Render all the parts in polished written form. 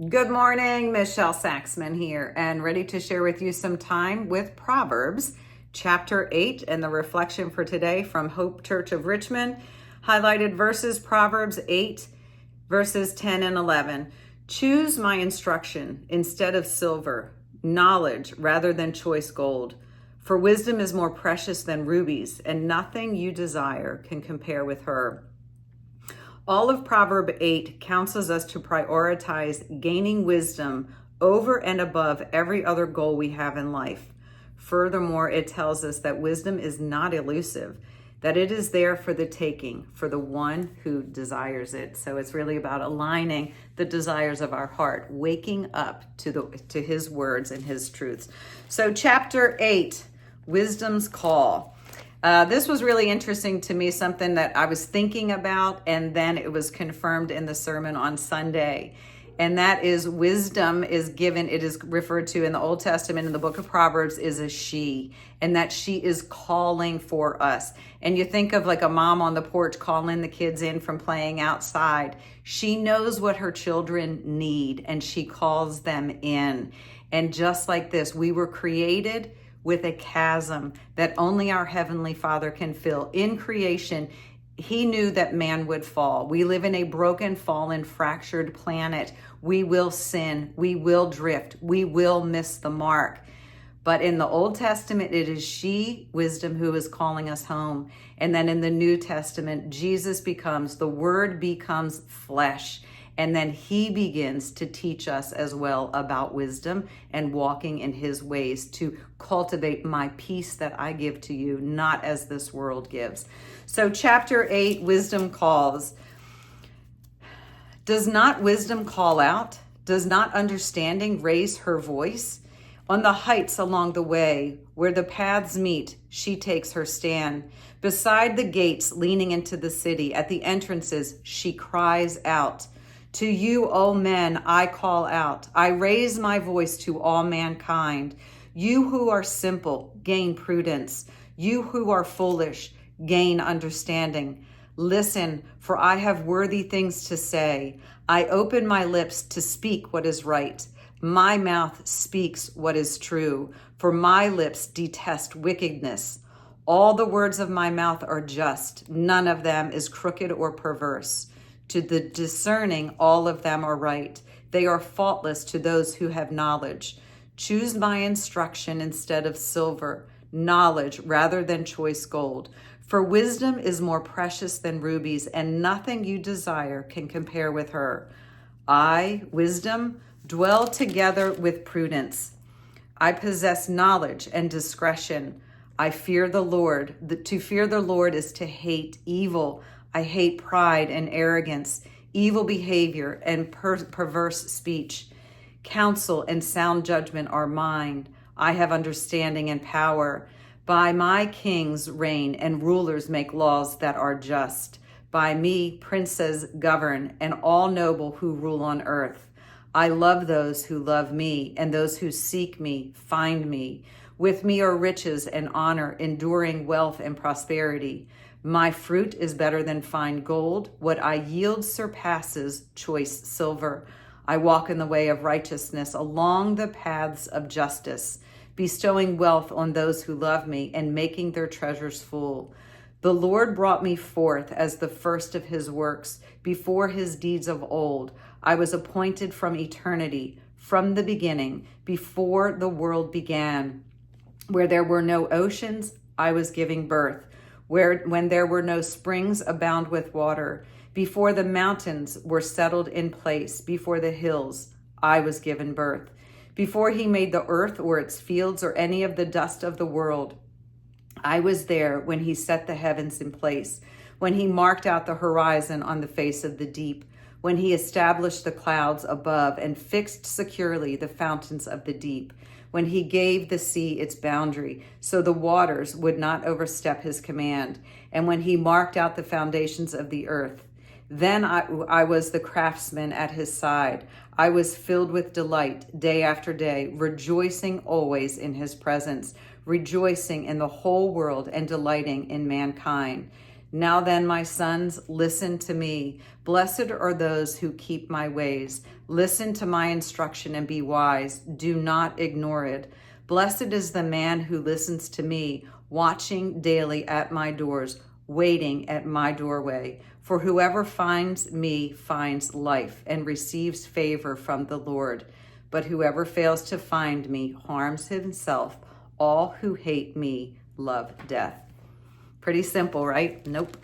Good morning, Michelle Saxman here, and ready to share with you some time with Proverbs, chapter 8, and the reflection for today from Hope Church of Richmond. Highlighted verses, Proverbs 8, verses 10 and 11. Choose my instruction instead of silver, knowledge rather than choice gold. For wisdom is more precious than rubies, and nothing you desire can compare with her. All of Proverb 8 counsels us to prioritize gaining wisdom over and above every other goal we have in life. Furthermore, it tells us that wisdom is not elusive, that it is there for the taking, for the one who desires it. So it's really about aligning the desires of our heart, waking up to his words and his truths. So chapter 8, Wisdom's Call. This was really interesting to me, something that I was thinking about, and then it was confirmed in the sermon on Sunday. And that is wisdom is given, it is referred to in the Old Testament in the book of Proverbs is a she, and that she is calling for us. And you think of like a mom on the porch calling the kids in from playing outside. She knows what her children need, and she calls them in. And just like this, we were created with a chasm that only our Heavenly Father can fill. In creation, He knew that man would fall. We live in a broken, fallen, fractured planet. We will sin. We will drift. We will miss the mark. But in the Old Testament, it is she, wisdom, who is calling us home. And then in the New Testament, Jesus becomes, the Word becomes flesh. And then he begins to teach us as well about wisdom and walking in his ways to cultivate my peace that I give to you, not as this world gives. So chapter 8, wisdom calls. Does not wisdom call out? Does not understanding raise her voice? On the heights along the way, where the paths meet, she takes her stand. Beside the gates leaning into the city, at the entrances, she cries out. To you, O men, I call out. I raise my voice to all mankind. You who are simple, gain prudence. You who are foolish, gain understanding. Listen, for I have worthy things to say. I open my lips to speak what is right. My mouth speaks what is true, for my lips detest wickedness. All the words of my mouth are just. None of them is crooked or perverse. To the discerning, all of them are right. They are faultless to those who have knowledge. Choose my instruction instead of silver, knowledge rather than choice gold. For wisdom is more precious than rubies, and nothing you desire can compare with her. I, wisdom, dwell together with prudence. I possess knowledge and discretion. I fear the Lord. To fear the Lord is to hate evil. I hate pride and arrogance, evil behavior and perverse speech. Counsel and sound judgment are mine. I have understanding and power. By my kings reign and rulers make laws that are just. By me princes govern and all noble who rule on earth. I love those who love me, and those who seek me find me. With me are riches and honor, enduring wealth and prosperity. My fruit is better than fine gold. What I yield surpasses choice silver. I walk in the way of righteousness along the paths of justice, bestowing wealth on those who love me and making their treasures full. The Lord brought me forth as the first of his works, before his deeds of old. I was appointed from eternity, from the beginning, before the world began. Where there were no oceans, I was giving birth. When there were no springs abound with water, before the mountains were settled in place, before the hills, I was given birth. Before he made the earth or its fields or any of the dust of the world, I was there when he set the heavens in place, when he marked out the horizon on the face of the deep, when he established the clouds above and fixed securely the fountains of the deep, when he gave the sea its boundary, so the waters would not overstep his command, and when he marked out the foundations of the earth. Then I was the craftsman at his side. I was filled with delight day after day, rejoicing always in his presence, rejoicing in the whole world and delighting in mankind. Now then, my sons, listen to me. Blessed are those who keep my ways. Listen to my instruction and be wise. Do not ignore it. Blessed is the man who listens to me, watching daily at my doors, waiting at my doorway. For whoever finds me finds life and receives favor from the Lord. But whoever fails to find me harms himself. All who hate me love death. Pretty simple, right? Nope.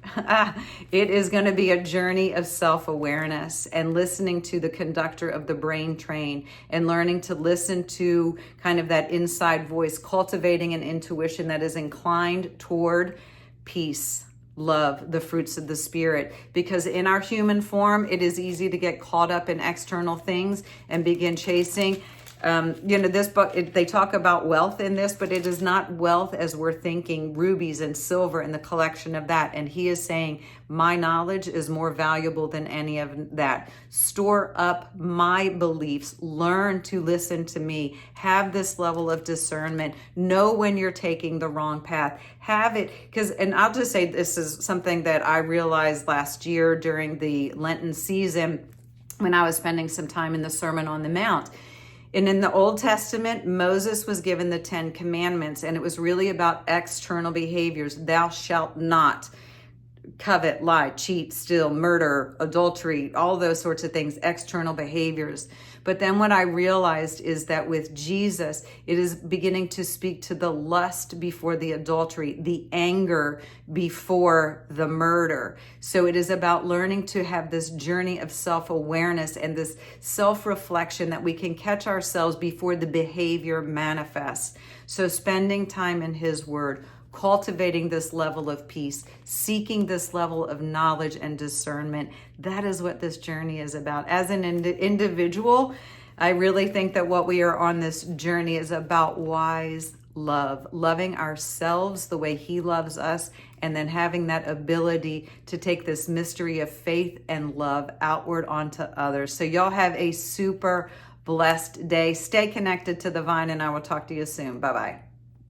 It is going to be a journey of self-awareness and listening to the conductor of the brain train and learning to listen to kind of that inside voice, cultivating an intuition that is inclined toward peace, love, the fruits of the Spirit. Because in our human form, it is easy to get caught up in external things and begin chasing. This book, they talk about wealth in this, but it is not wealth as we're thinking, rubies and silver and the collection of that. And he is saying, my knowledge is more valuable than any of that. Store up my beliefs, learn to listen to me, have this level of discernment, know when you're taking the wrong path, have it. And I'll just say, this is something that I realized last year during the Lenten season when I was spending some time in the Sermon on the Mount. And in the Old Testament, Moses was given the 10 commandments, and it was really about external behaviors. Thou shalt not covet, lie, cheat, steal, murder, adultery, all those sorts of things, external behaviors. But then what I realized is that with Jesus, it is beginning to speak to the lust before the adultery, the anger before the murder. So it is about learning to have this journey of self-awareness and this self-reflection that we can catch ourselves before the behavior manifests. So spending time in His Word, cultivating this level of peace, seeking this level of knowledge and discernment. That is what this journey is about. As an individual, I really think that what we are on this journey is about wise love, loving ourselves the way He loves us, and then having that ability to take this mystery of faith and love outward onto others. So y'all have a super blessed day. Stay connected to the vine, and I will talk to you soon. Bye-bye.